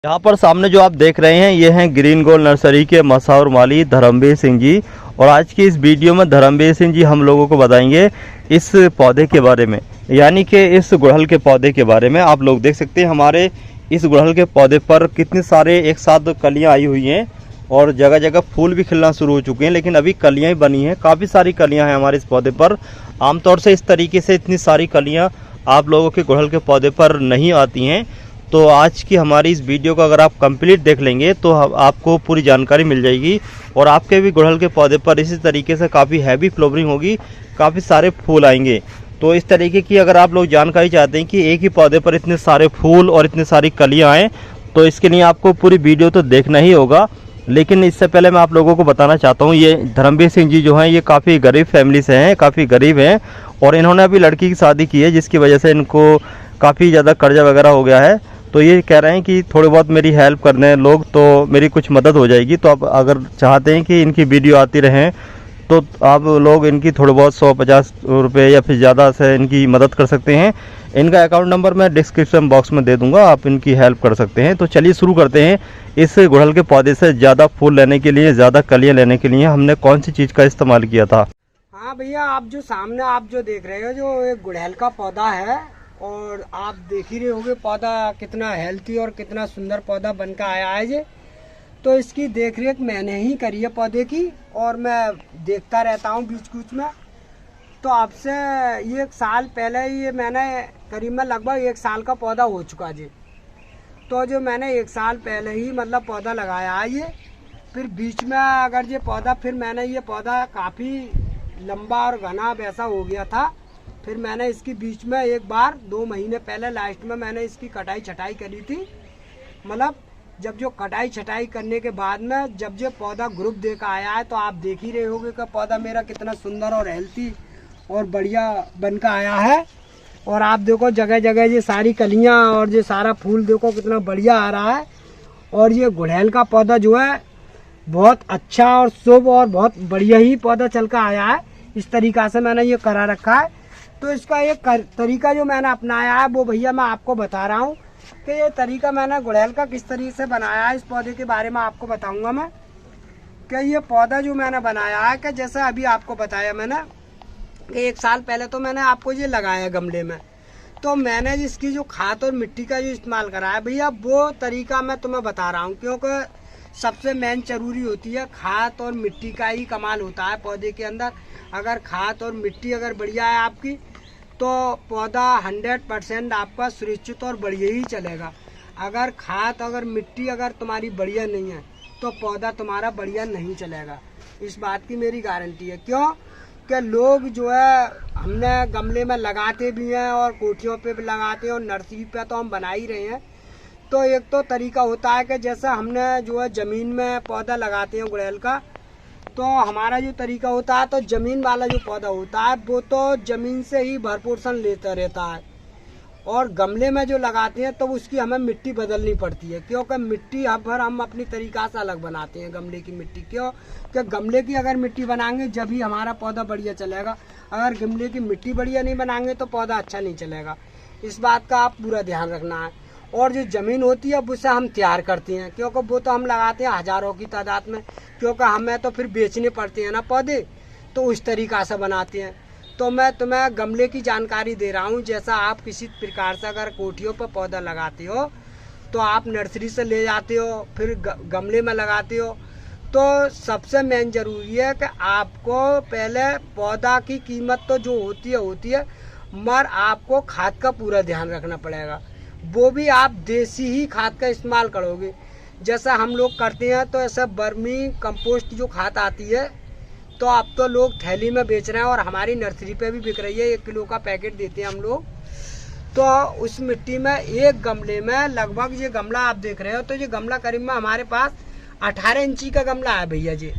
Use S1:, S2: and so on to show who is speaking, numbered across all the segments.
S1: यहाँ पर सामने जो आप देख रहे हैं ये हैं ग्रीन गोल्ड नर्सरी के मशहूर माली धर्मवीर सिंह जी। और आज की इस वीडियो में धर्मवीर सिंह जी हम लोगों को बताएंगे इस पौधे के बारे में, यानी कि इस गुड़हल के पौधे के बारे में। आप लोग देख सकते हैं हमारे इस गुड़हल के पौधे पर कितने सारे एक साथ कलियाँ आई हुई हैं और जगह जगह फूल भी खिलना शुरू हो चुके हैं, लेकिन अभी कलियाँ ही बनी हैं। काफ़ी सारी कलियाँ हैं हमारे इस पौधे पर। आमतौर से इस तरीके से इतनी सारी कलियाँ आप लोगों के गुड़हल के पौधे पर नहीं आती हैं। तो आज की हमारी इस वीडियो को अगर आप कंप्लीट देख लेंगे तो आपको पूरी जानकारी मिल जाएगी और आपके भी गुड़हल के पौधे पर इसी तरीके से काफ़ी हैवी फ्लावरिंग होगी, काफ़ी सारे फूल आएंगे। तो इस तरीके की अगर आप लोग जानकारी चाहते हैं कि एक ही पौधे पर इतने सारे फूल और इतनी सारी कलियाँ आएँ, तो इसके लिए आपको पूरी वीडियो तो देखना ही होगा। लेकिन इससे पहले मैं आप लोगों को बताना चाहता हूँ, ये धर्मवीर सिंह जी जो हैं ये काफ़ी गरीब फैमिली से हैं, काफ़ी गरीब हैं और इन्होंने अभी लड़की की शादी की है, जिसकी वजह से इनको काफ़ी ज़्यादा कर्जा वगैरह हो गया है। तो ये कह रहे हैं कि थोड़ी बहुत मेरी हेल्प कर दें लोग तो मेरी कुछ मदद हो जाएगी। तो आप अगर चाहते हैं कि इनकी वीडियो आती रहें तो आप लोग इनकी थोड़ी बहुत 150 रुपये या फिर ज़्यादा से इनकी मदद कर सकते हैं। इनका अकाउंट नंबर मैं डिस्क्रिप्शन बॉक्स में दे दूंगा, आप इनकी हेल्प कर सकते हैं। तो चलिए शुरू करते हैं। इस गुड़हल के पौधे से ज़्यादा फूल लेने के लिए, ज़्यादा कलियाँ लेने के लिए हमने कौन सी चीज़ का इस्तेमाल किया था।
S2: हाँ भैया, आप जो सामने आप जो देख रहे हो जो एक गुड़हल का पौधा है और आप देख ही रहे होगे पौधा कितना हेल्थी और कितना सुंदर पौधा बनकर आया है ये। तो इसकी देखरेख मैंने ही करी है पौधे की और मैं देखता रहता हूँ बीच बीच में। तो आपसे ये 1 साल पहले ये मैंने करीब में लगभग 1 साल का पौधा हो चुका जी। तो जो मैंने 1 साल पहले ही मतलब पौधा लगाया है ये, फिर बीच में अगर ये पौधा फिर मैंने ये पौधा काफ़ी लंबा और घना वैसा हो गया था। फिर मैंने इसकी बीच में एक बार 2 महीने पहले लास्ट में मैंने इसकी कटाई छटाई करी थी। मतलब जब जो कटाई छटाई करने के बाद में जब जो पौधा ग्रुप देकर आया है तो आप देख ही रहे होगे कि पौधा मेरा कितना सुंदर और हेल्थी और बढ़िया बनकर आया है। और आप देखो जगह जगह ये सारी कलियां और ये सारा फूल देखो कितना बढ़िया आ रहा है। और ये गुड़हल का पौधा जो है बहुत अच्छा और शुभ और बहुत बढ़िया ही पौधा चल कर आया है। इस तरीका से मैंने ये करा रखा है। तो इसका एक तरीका जो मैंने अपनाया है वो भैया मैं आपको बता रहा हूँ कि ये तरीका मैंने गुड़हल का किस तरीके से बनाया है। इस पौधे के बारे में आपको बताऊंगा मैं कि ये पौधा जो मैंने बनाया है कि जैसे अभी आपको बताया मैंने कि 1 साल पहले तो मैंने आपको ये लगाया गमले में। तो मैंने इसकी जो खाद और मिट्टी का जो इस्तेमाल करा है भैया वो तरीका मैं तुम्हें बता रहा हूँ, क्योंकि सबसे मेन जरूरी होती है खाद और मिट्टी का ही कमाल होता है पौधे के अंदर। अगर खाद और मिट्टी अगर बढ़िया है आपकी तो पौधा 100% आपका सुरक्षित और बढ़िया ही चलेगा। अगर खाद अगर मिट्टी अगर तुम्हारी बढ़िया नहीं है तो पौधा तुम्हारा बढ़िया नहीं चलेगा। इस बात की मेरी गारंटी है। क्यों कि लोग जो है हमने गमले में लगाते भी हैं और कोठियों पे भी लगाते हैं और नर्सरी पे तो हम बना ही रहे हैं। तो एक तो तरीका होता है कि जैसे हमने जो है ज़मीन में पौधा लगाते हैं गुड़हल का, तो हमारा जो तरीका होता है तो ज़मीन वाला जो पौधा होता है वो तो ज़मीन से ही भरपूर लेता रहता है। और गमले में जो लगाते हैं तो उसकी हमें मिट्टी बदलनी पड़ती है, क्योंकि मिट्टी हर हम अपनी तरीक़ा से अलग बनाते हैं गमले की मिट्टी। क्यों कि गमले की अगर मिट्टी बनाएंगे जब ही हमारा पौधा बढ़िया चलेगा। अगर गमले की मिट्टी बढ़िया नहीं बनाएंगे तो पौधा अच्छा नहीं चलेगा। इस बात का आप पूरा ध्यान रखना है। और जो ज़मीन होती है उससे हम तैयार करते हैं, क्योंकि वो तो हम लगाते हैं हज़ारों की तादाद में, क्योंकि हमें तो फिर बेचने पड़ते हैं ना पौधे, तो उस तरीक़ा से बनाते हैं। तो मैं तुम्हें गमले की जानकारी दे रहा हूँ। जैसा आप किसी प्रकार से अगर कोठियों पर पौधा लगाते हो तो आप नर्सरी से ले जाते हो फिर गमले में लगाते हो। तो सबसे मेन ज़रूरी है कि आपको पहले पौधा की कीमत तो जो होती है मगर आपको खाद का पूरा ध्यान रखना पड़ेगा। वो भी आप देसी ही खाद का इस्तेमाल करोगे। जैसा हम लोग करते हैं तो ऐसा बर्मी कंपोस्ट जो खाद आती है तो अब तो लोग थैली में बेच रहे हैं और हमारी नर्सरी पे भी बिक रही है। 1 किलो का पैकेट देते हैं हम लोग। तो उस मिट्टी में एक गमले में लगभग ये गमला आप देख रहे हो तो ये गमला करीब में हमारे पास 18 इंची का गमला है भैया जी।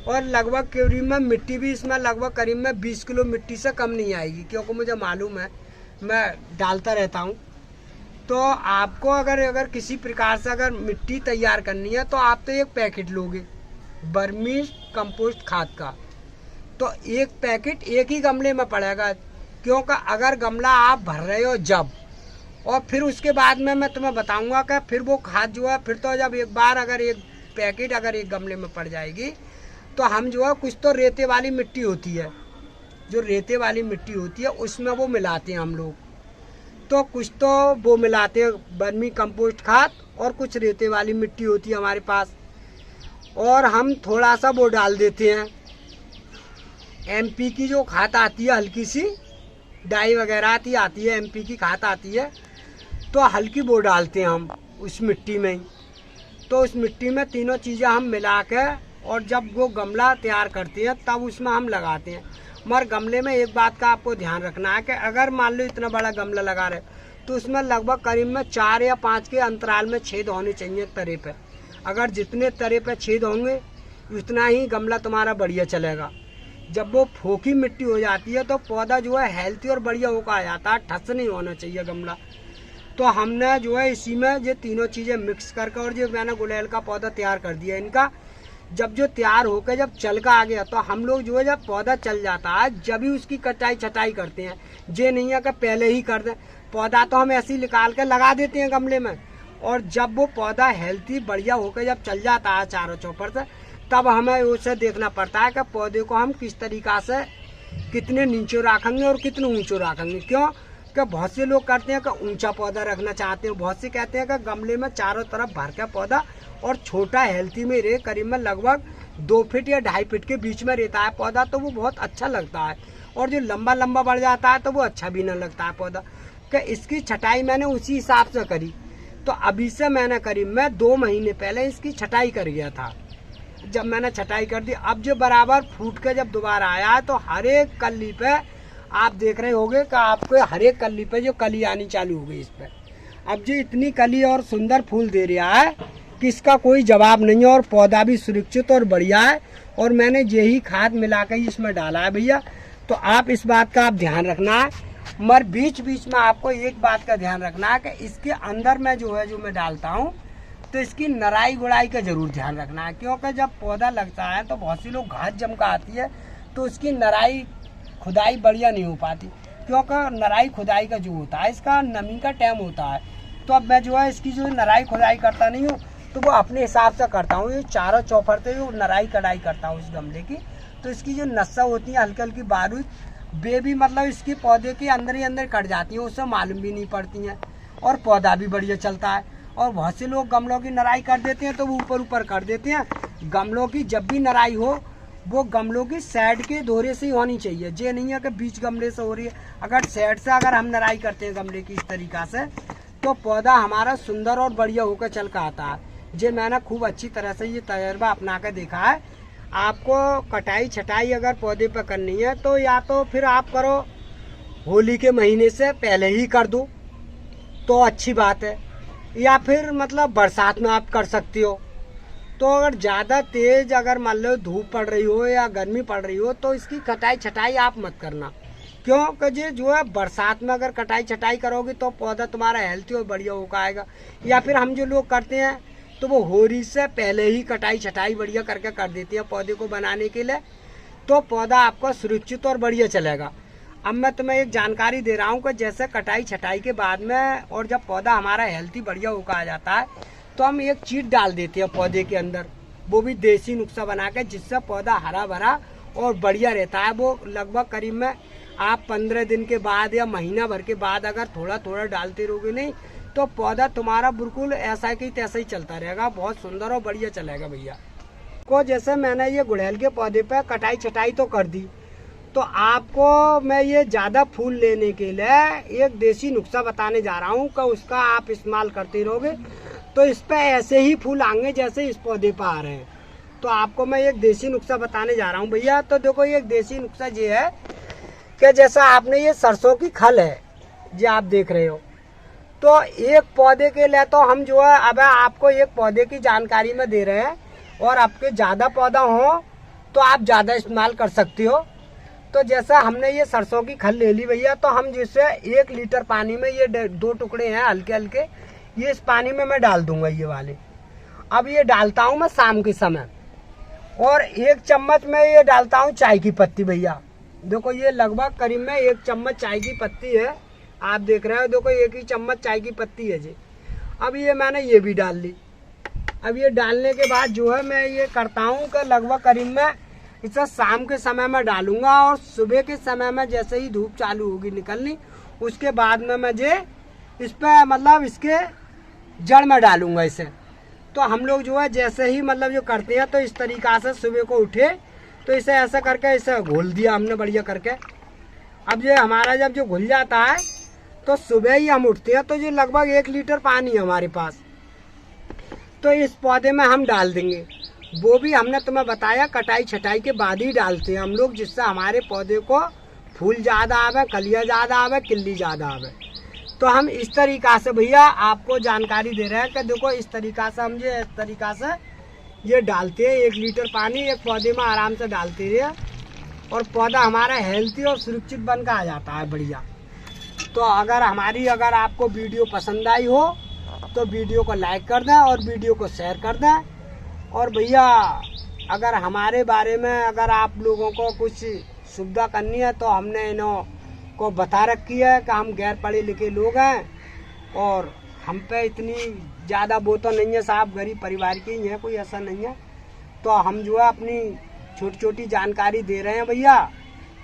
S2: और लगभग करीब में मिट्टी भी इसमें लगभग करीब में 20 किलो मिट्टी से कम नहीं आएगी, क्योंकि मुझे मालूम है मैं डालता रहता हूँ। तो आपको अगर किसी प्रकार से अगर मिट्टी तैयार करनी है तो आप तो एक पैकेट लोगे बर्मी कंपोस्ट खाद का, तो एक पैकेट एक ही गमले में पड़ेगा। क्योंकि अगर गमला आप भर रहे हो जब और फिर उसके बाद में मैं तुम्हें बताऊंगा कि फिर वो खाद जो है, फिर तो जब एक बार अगर एक पैकेट अगर एक गमले में पड़ जाएगी तो हम जो है कुछ तो रेते वाली मिट्टी होती है, जो रेते वाली मिट्टी होती है उसमें वो मिलाते हैं हम लोग। तो कुछ तो वो मिलाते हैं वर्मी कंपोस्ट खाद, और कुछ रेते वाली मिट्टी होती है हमारे पास, और हम थोड़ा सा वो डाल देते हैं एमपी की जो खाद आती है, हल्की सी डाई वगैरह आती है, एमपी की खाद आती है, तो हल्की वो डालते हैं हम उस मिट्टी में ही। तो उस मिट्टी में तीनों चीज़ें हम मिला के और जब वो गमला तैयार करते हैं तब उसमें हम लगाते हैं। मगर गमले में एक बात का आपको ध्यान रखना है कि अगर मान लो इतना बड़ा गमला लगा रहे तो उसमें लगभग करीब में 4 या 5 के अंतराल में छेद होने चाहिए तरे पे। अगर जितने तरे पे छेद होंगे उतना ही गमला तुम्हारा बढ़िया चलेगा। जब वो फोकी मिट्टी हो जाती है तो पौधा जो है हेल्थी और बढ़िया होकर आ जाता है, ठस नहीं होना चाहिए गमला। तो हमने जो है इसी में ये तीनों चीज़ें मिक्स करके और जो मैंने गुड़हल का पौधा तैयार कर दिया इनका, जब जो तैयार होकर जब चल का आ गया तो हम लोग जो है जब पौधा चल जाता है जब ही उसकी कटाई छटाई करते हैं। ये नहीं है कि पहले ही कर दें, पौधा तो हम ऐसे ही निकाल के लगा देते हैं गमले में, और जब वो पौधा हेल्थी बढ़िया होकर जब चल जाता है चारों चौपर से तब हमें उसे देखना पड़ता है कि पौधे को हम किस तरीक़ा से कितने नीचे रखेंगे और कितने ऊंचे रखेंगे। क्यों कि बहुत से लोग करते हैं कि ऊंचा पौधा रखना चाहते हैं, बहुत से कहते हैं कि गमले में चारों तरफ भर के पौधा और छोटा हेल्थी में रहे, करीब में लगभग 2 फीट या 2.5 फीट के बीच में रहता है पौधा, तो वो बहुत अच्छा लगता है। और जो लंबा लंबा बढ़ जाता है तो वो अच्छा भी नहीं लगता है पौधा। कि इसकी छटाई मैंने उसी हिसाब से करी, तो अभी से मैंने करीब मैं 2 महीने पहले इसकी छटाई कर गया था। जब मैंने छटाई कर दी, अब जो बराबर फूट के जब दोबारा आया तो हर एक कली पे आप देख रहे होंगे कि आपको हर एक कली पे जो कली आनी चालू हो गई इस पे। अब जो इतनी कली और सुंदर फूल दे रहा है कि इसका कोई जवाब नहीं है, और पौधा भी सुरक्षित और बढ़िया है। और मैंने यही खाद मिला कर इसमें डाला है भैया, तो आप इस बात का आप ध्यान रखना है। मगर बीच बीच में आपको एक बात का ध्यान रखना है कि इसके अंदर में जो है जो मैं डालता हूँ तो इसकी नराई गुड़ाई का जरूर ध्यान रखना है। क्योंकि जब पौधा लगता है तो बहुत सी लोग घास जमका आती है तो उसकी नराई खुदाई बढ़िया नहीं हो पाती, क्योंकि नराई खुदाई का जो होता है इसका नमी का टाइम होता है। तो अब मैं जो है इसकी जो नराई खुदाई करता नहीं हूँ, तो वो अपने हिसाब से करता हूँ। ये चारों चौफर से जो नराई कढ़ाई करता हूँ इस गमले की, तो इसकी जो नस्सा होती है हल्की हल्की बारूद वे भी मतलब इसकी पौधे के अंदर ही अंदर कट जाती है, उससे मालूम भी नहीं पड़ती हैं, और पौधा भी बढ़िया चलता है। और बहुत से लोग गमलों की नराई कर देते हैं तो वो ऊपर ऊपर कर देते हैं। गमलों की जब भी नराई हो वो गमलों की साइड के दोरे से ही होनी चाहिए, ये नहीं है कि बीच गमले से हो रही है। अगर साइड से अगर हम नराई करते हैं गमले की इस तरीक़ा से तो पौधा हमारा सुंदर और बढ़िया होकर चल कर आता है। ये मैंने खूब अच्छी तरह से ये तजर्बा अपना कर देखा है। आपको कटाई छटाई अगर पौधे पर करनी है तो या तो फिर आप करो होली के महीने से पहले ही कर दो तो अच्छी बात है, या फिर मतलब बरसात में आप कर सकते हो। तो अगर ज़्यादा तेज़ अगर मान लो धूप पड़ रही हो या गर्मी पड़ रही हो तो इसकी कटाई छटाई आप मत करना, क्योंकि ये जो है बरसात में अगर कटाई छटाई करोगे तो पौधा तुम्हारा हेल्थी और बढ़िया होकर आएगा। या फिर हम जो लोग करते हैं तो वो होली से पहले ही कटाई छटाई बढ़िया करके कर देती है पौधे को बनाने के लिए, तो पौधा आपका सुरक्षित और बढ़िया चलेगा। अब मैं तुम्हें एक जानकारी दे रहा हूँ कि जैसे कटाई छटाई के बाद में और जब पौधा हमारा हेल्थी बढ़िया होकर आ जाता है तो हम एक चीट डाल देते हैं पौधे के अंदर, वो भी देसी नुस्खा बना के, जिससे पौधा हरा भरा और बढ़िया रहता है। वो लगभग करीब में आप 15 दिन के बाद या महीना भर के बाद अगर थोड़ा थोड़ा डालते रहोगे नहीं तो पौधा तुम्हारा बिल्कुल ऐसा कि तैसा ही चलता रहेगा, बहुत सुंदर और बढ़िया चलेगा भैया। को जैसे मैंने ये गुड़हल के पौधे पे कटाई छटाई तो कर दी, तो आपको मैं ये ज़्यादा फूल लेने के लिए एक देसी नुस्खा बताने जा रहा हूँ कि उसका आप इस्तेमाल करते रहोगे तो इस पे ऐसे ही फूल आएंगे जैसे इस पौधे पर आ रहे हैं। तो आपको मैं एक देसी नुस्खा बताने जा रहा हूँ भैया। तो देखो ये एक देसी नुस्खा ये है कि जैसा आपने ये सरसों की खल है जो आप देख रहे हो, तो एक पौधे के लिए तो हम जो है अब आपको एक पौधे की जानकारी में दे रहे हैं, और आपके ज़्यादा पौधा हो तो आप ज़्यादा इस्तेमाल कर सकते हो। तो जैसा हमने ये सरसों की खल ले ली भैया, तो हम जिससे 1 लीटर पानी में ये 2 टुकड़े हैं हल्के हल्के, ये इस पानी में मैं डाल दूंगा ये वाले। अब ये डालता हूँ मैं शाम के समय, और 1 चम्मच में ये डालता हूँ चाय की पत्ती भैया। देखो ये लगभग करीब में 1 चम्मच चाय की पत्ती है। आप देख रहे हो, देखो 1 ही चम्मच चाय की पत्ती है जी। अब ये मैंने ये भी डाल ली। अब ये डालने के बाद जो है मैं ये करता हूँ कि लगभग करीब मैं इसे शाम के समय में डालूंगा, और सुबह के समय में जैसे ही धूप चालू होगी निकलनी, उसके बाद में मुझे इस पर मतलब इसके जड़ में डालूंगा इसे। तो हम लोग जो है जैसे ही मतलब जो करते हैं, तो इस तरीक़ा से सुबह को उठे तो इसे ऐसा करके इसे घोल दिया हमने बढ़िया करके। अब ये हमारा जब जो घुल जाता है तो सुबह ही हम उठते हैं, तो ये लगभग 1 लीटर पानी है हमारे पास, तो इस पौधे में हम डाल देंगे। वो भी हमने तुम्हें बताया कटाई छटाई के बाद ही डालते हैं हम लोग, जिससे हमारे पौधे को फूल ज़्यादा आवे, कलियाँ ज़्यादा आवे, किल्ली ज़्यादा आवे। तो हम इस तरीक़ा से भैया आपको जानकारी दे रहे हैं कि देखो इस तरीक़ा से हम ये इस तरीक़ा से ये डालते हैं। 1 लीटर पानी एक पौधे में आराम से डालते रहे, और पौधा हमारा हेल्थी और सुरक्षित बनकर आ जाता है बढ़िया। तो अगर आपको वीडियो पसंद आई हो तो वीडियो को लाइक कर दें और वीडियो को शेयर कर दें। और भैया अगर हमारे बारे में अगर आप लोगों को कुछ सुविधा करनी है तो हमने इन्हों को बता रखी है कि हम गैर पढ़े लिखे लोग हैं, और हम पे इतनी ज़्यादा वो तो नहीं है साहब, गरीब परिवार के ही हैं, कोई ऐसा नहीं है। तो हम जो है अपनी छोटी छोटी जानकारी दे रहे हैं भैया।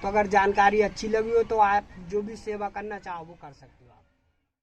S2: तो अगर जानकारी अच्छी लगी हो तो आप जो भी सेवा करना चाहो वो कर सकते हो आप।